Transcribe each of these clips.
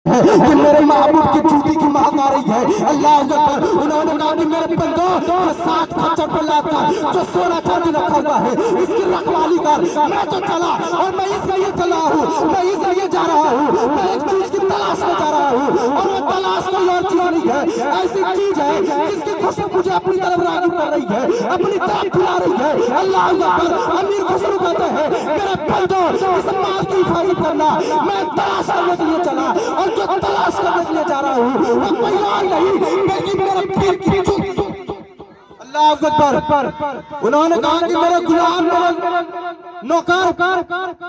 कि मेरे महबूब की जूती की महक आ रही है। अल्लाह अकबर। उन्होंने कहा कि मेरे बंदो 7 खच्चर पे लाकर जो सोना चांदी रखा हुआ है इसकी रखवाली कर। मैं तो चला और मैं इसलिए चला हूँ, मैं इसलिए जा रहा हूँ, मैं एक चीज की तलाश में जा रहा हूँ और वो तलाश कोई और चीज नहीं है, ऐसी चीज है जिसकी खुशबू मुझे अपनी तरफ राग़िब कर रही है, अपनी तरफ बुला रही है। अल्लाह अकबर। अमीर खुसरो कहते हैं मेरे बंदो इस माल की हिफाजत करना, मैं तलाश करने के लिए चला और जो तलाश करने के लिए जा रहा हूँ वो कोई और नहीं बल्कि मेरे पीर की जूती। अल्लाह अकबर। उन्होंने कहा कि मेरे गुलाम, मेरे नौकर,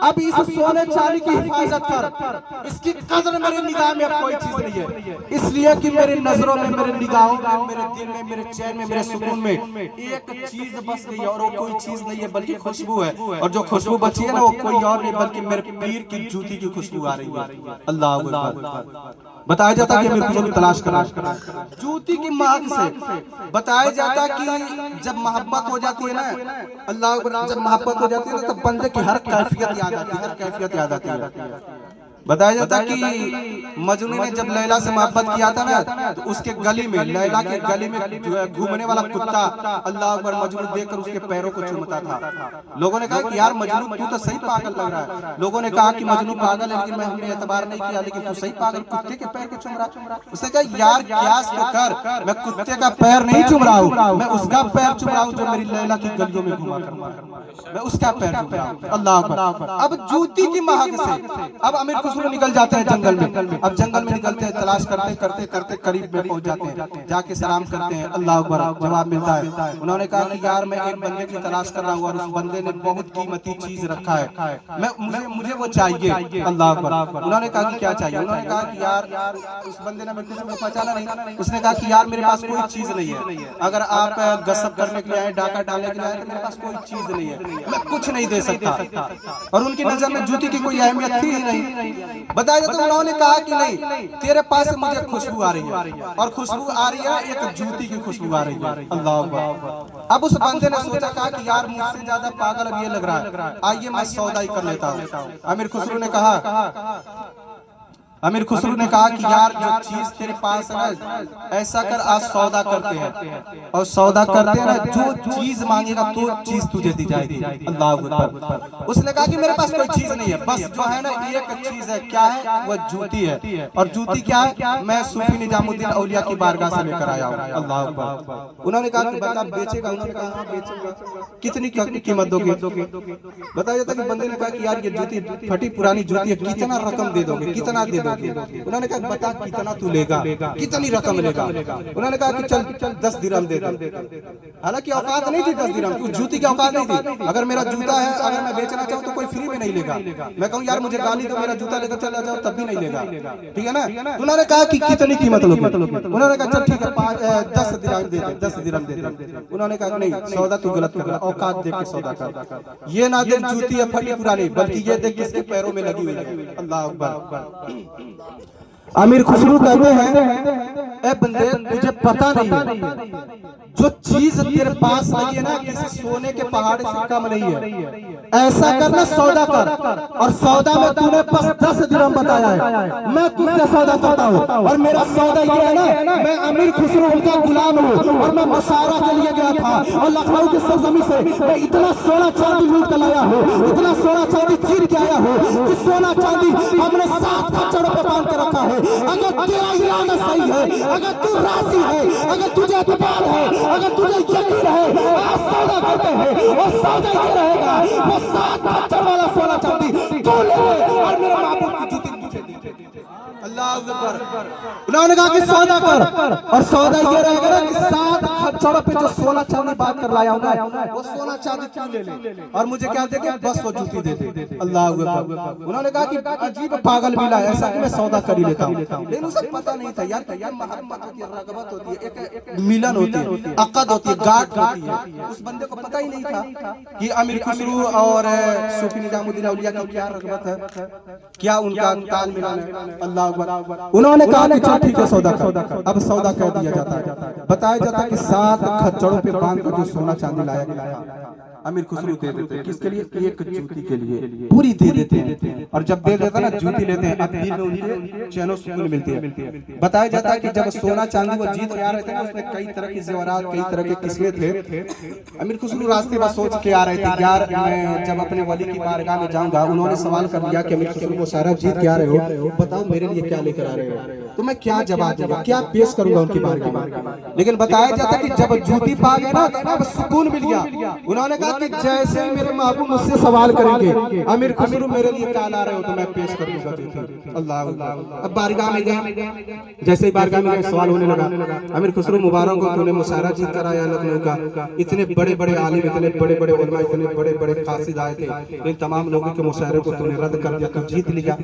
अब इस सोने चांदी की हिफाजत कर, इसकी कदर मेरी निगाह में अब कोई चीज नहीं है, इसलिए कि मेरी नजरों में, मेरे निगाहों में, मेरे दिल में, मेरे चैन में, मेरे सुकून में एक चीज बस गई है और वो कोई चीज नहीं है बल्कि खुशबू है। और जो खुशबू बची है ना वो कोई और नहीं बल्कि मेरे पीर की जूती की खुशबू आ रही है। अल्लाह अकबर। बताया जाता कि मेरे को तलाश करा जूती की महक से। बताया जाता कि जब मोहब्बत हो जाती है ना, अल्लाह जब मोहब्बत हो जाती है ना तब बंदे की हर कैफियत याद आती है, हर कैफियत याद आती है। बताया जाता कि मजनू ने जब लैला से मोहब्बत किया था ना तो उसके गली में, लैला के गली में जो है घूमने वाला कुत्ता अल्लाह अकबर मजनू देखकर उसके पैरों को चूमता था। लोगों ने कहा कि यार मजनू तू तो सही पागल लग रहा है। लोगों ने कहा कि मजनू पागल है लेकिन मैं हमने एतबार नहीं किया, लेकिन तू सही पागल कुत्ते के पैर को चूम रहा। उसने कहा यार क्यास तो कर, मैं कुत्ते का पैर नहीं चूम रहा हूँ, मैं उसका पैर चूम रहा हूँ जो मेरी लैला की गलियों में घुमा कर, मैं उसका पैर चूम रहा हूँ। अल्लाह अकबर। अब जूती की महक से अब अमीर खुसरो निकल जाते हैं जंगल में। अब जंगल में निकलते हैं, तलाश करते करते करते करीब में पहुंच जाते हैं, जाके सलाम करते हैं। अल्लाह अकबर। जवाब मिलता है। उन्होंने कहा कि यार मैं एक बंदे की तलाश कर रहा हूँ और उस बंदे ने बहुत कीमती चीज रखा है, मैं मुझे वो चाहिए। अल्लाह अकबर। उन्होंने कहा कि क्या चाहिए? उन्होंने कहा कि यार उस बंदे ने अमीर खुसरो को पहचाना नहीं। उसने कहा कि यार मेरे पास कोई चीज नहीं है, अगर आप गसब करने के लिए आए, डाका डालने के लिए आए तो मेरे पास कोई चीज नहीं है, मैं कुछ नहीं दे सकता। और उनकी नजर में जूती की कोई अहमियत थी ही नहीं। बताया जाता है उन्होंने कहा कि नहीं तेरे पास से मुझे खुशबू आ रही है और खुशबू आ रही है एक जूती की खुशबू आ रही है। अल्लाह अकबर। अब उस बंदे ने सोचा, कहा कि यार मुझसे ज्यादा पागल अब ये लग रहा है, आइए मैं सौदा ही कर लेता हूँ। अमीर खुसरो ने कहा, अमीर खुसरो ने कहा कि यार जो चीज तेरे पास है ना, ऐसा कर आज सौदा करते हैं और सौदा करते हैं ना, जो चीज मांगेगा तो चीज तुझे दी जाएगी। अल्लाह अकबर। उसने कहा कि मेरे पास कोई चीज नहीं है, बस जो है ना एक चीज है, क्या है? वो जूती है। और जूती क्या है? मैं सूफी निजामुद्दीन औलिया की बारगाह से लेकर आया हूँ। अल्लाह अकबर। उन्होंने कहा कि बता बेचेगा? उन्होंने कहा हाँ बेचूंगा। कितनी कीमत दोगे? बताया जाता कि बंदे ने कहा कि यार ये जूती फटी पुरानी जूती है, कितना रकम दे दोगे, कितना दे दोगे? उन्होंने कहा बता कितना तू लेगा, कितनी रकम लेगा? उन्होंने कहा कि चल 10 दिरहम दे दे। हालांकि औकात नहीं थी 10 दिरहम की, जूती की औकात नहीं थी। अगर मेरा जूता है, अगर मैं बेचना चाहूँ तो कोई फ्री में नहीं लेगा। मैं कहूँ यार मुझे गाली दो, मेरा जूता लेकर चला जाओ, तब भी नहीं लेगा। ठीक है ना? उन्होंने कहा कि कितनी कीमत लोगे? उन्होंने कहा चल ठीक है 10 दिरहम दे दे, 10 दिरहम दे दे। उन्होंने कहा नहीं सौदा तू गलत कर रहा, औकात देख के सौदा कर। ये ना देख जूती है फटी पुरानी, बल्कि ये देख किसके पैरों में लगी हुई है। अल्लाह अकबर। अमीर खुसरो कहते हैं ए बंदे तुझे पता नहीं है जो चीज तेरे पास लगी है ना किसी सोने के पहाड़ से कम नहीं है। ऐसा करना सौदा कर, और सौदा में तूने बस 10 दिरहम बताया है, मैं तुझसे सौदा करता हूँ। और मेरा सौदा ये है ना, मैं अमीर खुसरो उनका गुलाम हूँ और मैं मुशावरा के लिए गया था और लखनऊ की सरजमी से मैं इतना सोना चांदी लूट कर लाया हूँ, इतना सोना चांदी चीर के आया हूँ कि सोना चांदी हमने 7 खच्चरों पे बांध के रखा है। अगर तेरा इरादा सही है, अगर तू राजी है, अगर तुझे एतबार है, अगर तुझे यकीन है, आज सौदा करते हैं और सौदा ये रहेगा वो 7 खच्चर वाला सोना चांदी तू ले ले और मेरे महबूब की जूती मुझे दे। अल्लाह अकबर। उन्होंने कहा कि सौदा कर, और सौदा ये रहेगा ना कि 7 खच्चरों पे जो सोना चांदी बात कर लाया हूं ना वो सोना चांदी तू ले ले और मुझे क्या दे के बस वो जूती दे दे। अल्लाह अकबर। उन्होंने कहा कि अजीब पागल मिला ऐसा कि मैं सौदा कर ही लेता हूं, लेकिन उसे पता नहीं था यार मोहब्बत होती है, रगबत होती है, एक मिलन होती है, अकद होती है, गांठ होती है। उस बंदे को पता ही नहीं था कि अमीर खुसरो और सूफी निजामुद्दीन औलिया की क्या रगबत है, क्या उनका ताल मिलान है। अल्लाह अकबर। उन्होंने कहा कि चल ठीक है सौदा कर। अब सौदा कर दिया जाता है। बताया जाता है कि 7 खच्चरों पे बांध कर जो सोना चांदी लाया गया था अमीर खुसरो दे देते हैं। किसके लिए? एक जूती के लिए पूरी दे देते हैं। और जब दे देता ना जूती लेते हैं, अब दिल में उनके चैनो सुकून मिलती है। बताया जाता है कि जब सोना चांदी वो जीत के आ रहे थे ना, उसमें कई तरह की जेवरात, कई तरह के किस्में थे। अमीर खुसरो रास्ते में सोच के आ रहे थे, यार मैं जब अपने वली की बारगाह में जाऊंगा, उन्होंने सवाल कर लिया कि अमीर खुसरो वो सारा जीत के आ रहे हो, बताओ मेरे लिए क्या लेकर आ रहे हो, तो मैं क्या जवाब दूंगा, क्या पेश करूंगा उनकी बारगाह में। लेकिन बताया जाता है कि जब जूती पा गए ना, तो अब सुकून मिल गया। उन्होंने कहा कि जैसे मेरे महबूब मुझसे सवाल करेंगे, अमीर खुसरो मेरे लिए क्या ला रहे हो, तो मैं पेश कर दूंगा जूती। अल्लाह अल्लाह। अब बारगाह में गए, जैसे ही बारगाह में गए सवाल होने लगा, अमीर खुसरो मुबारक हो, तूने मुशायरा जीत कर आया लखनऊ का, इतने बड़े बड़े आलिम, इतने बड़े बड़े उलमा, इतने बड़े बड़े कासिद आए थे, इन तमाम लोगों के मुशायरे को तूने रद्द कर दिया, तू जीत लिया।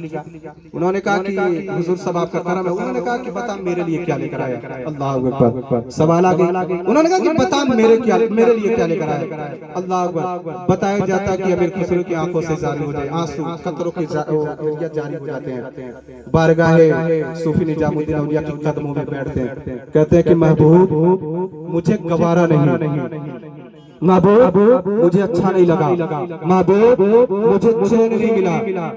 उन्होंने कहा कि हुजूर साहब आपका करम है। उन्होंने कहा कि बता मेरे लिए क्या लेकर आया। अल्लाह अकबर। सवाल आ गया। उन्होंने कहा कि बता मेरे लिए क्या लेकर आया। अल्लाह अकबर। बताया जाता है कि अमीर खुसरो की आंखों से जारी हो जाए आंसू, कतरों की जारी हो जाते हैं। बारगाह सूफी निजामुद्दीन औलिया के कदमों में बैठते हैं, कहते हैं कि महबूब मुझे गवारा नहीं, महबूब मुझे अच्छा नहीं लगा, महबूब मुझे चैन नहीं मिला,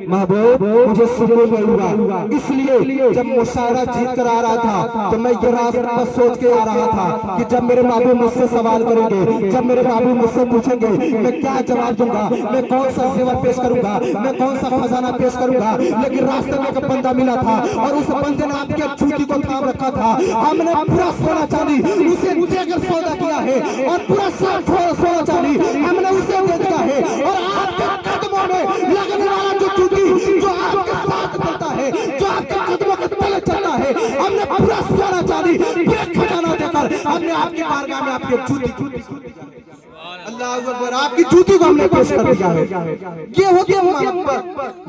महबूब मुझे सुकून नहीं हुआ। इसलिए जब मुशायरा जीत कर आ रहा था, तो मैं ये रास्ता सोच के आ रहा था कि जब मेरे महबूब मुझसे सवाल करेंगे, जब मेरे महबूब मुझसे पूछेंगे, मैं क्या जवाब दूंगा, मैं कौन सा जेवर पेश करूंगा, मैं कौन सा खजाना पेश करूंगा। लेकिन रास्ते में एक बंदा मिला था, और उस बंदे ने आपके जूती को थाम रखा था। हमने पूरा सोना चांदी उसे देकर सौदा किया है, और पूरा सोना चांदी हमने उसे दे दिया है। और आपके कदमों में लगने वाला जो जूती जो आपके साथ चलता है, जो आपके कदमों के तले चलता है, हमने पूरा सोना चांदी पूरा खजाना देकर हमने आपकी बारगाह में आपकी जूती, अल्लाह अकबर, आपकी जूती को हमने पेश कर दिया है। ये होती है मोहब्बत।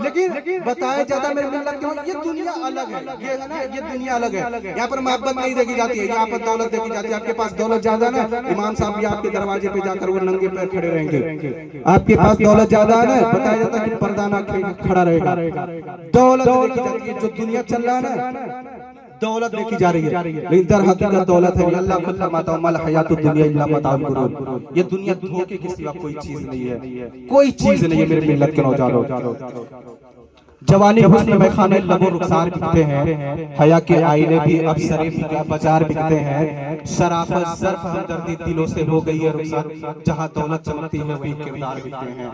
लेकिन बताया जाता है मेरे मिल्लत के, ये दुनिया अलग है, ये है ना, ये दुनिया अलग है। यहाँ पर मोहब्बत नहीं देखी जाती है, यहाँ पर दौलत देखी जाती है। आपके पास दौलत ज्यादा ना, इमाम साहब भी आपके दरवाजे पे जाकर वो नंगे पैर खड़े रहेंगे। आपके पास दौलत ज्यादा है ना, बताया जाता है कि पर्दा ना खड़ा रहेगा। दौलत देखी जाती है, जो दुनिया चल रहा है ना, दौलत देखी जा रही है, लेकिन दर हकीकत दौलत है। अल्लाह खुद फरमाता है मल हयातुद दुनिया इल्ला मताउल गुरूर। ये दुनिया धोखे के सिवा कोई चीज नहीं है, कोई चीज नहीं है मेरे मिल्लत के नौजवानों। जवानी हुस्न में खाने लबो रुखसार बिकते हैं, हया के आईने भी अब सरे बाजार बिकते हैं। शराफत ज़र्फ हमदर्दी दिलों से हो गई है रुखसत, जहाँ दौलत चमकती है वही किरदार बिकते हैं,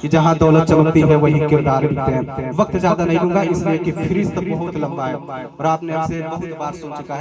कि जहाँ दौलत चमकती है वही किरदार बिकते हैं। वक्त ज्यादा नहीं लूंगा इसलिए कि फहरिस्त बहुत लंबा है, और आपने हमसे बहुत बार सुन चुका है।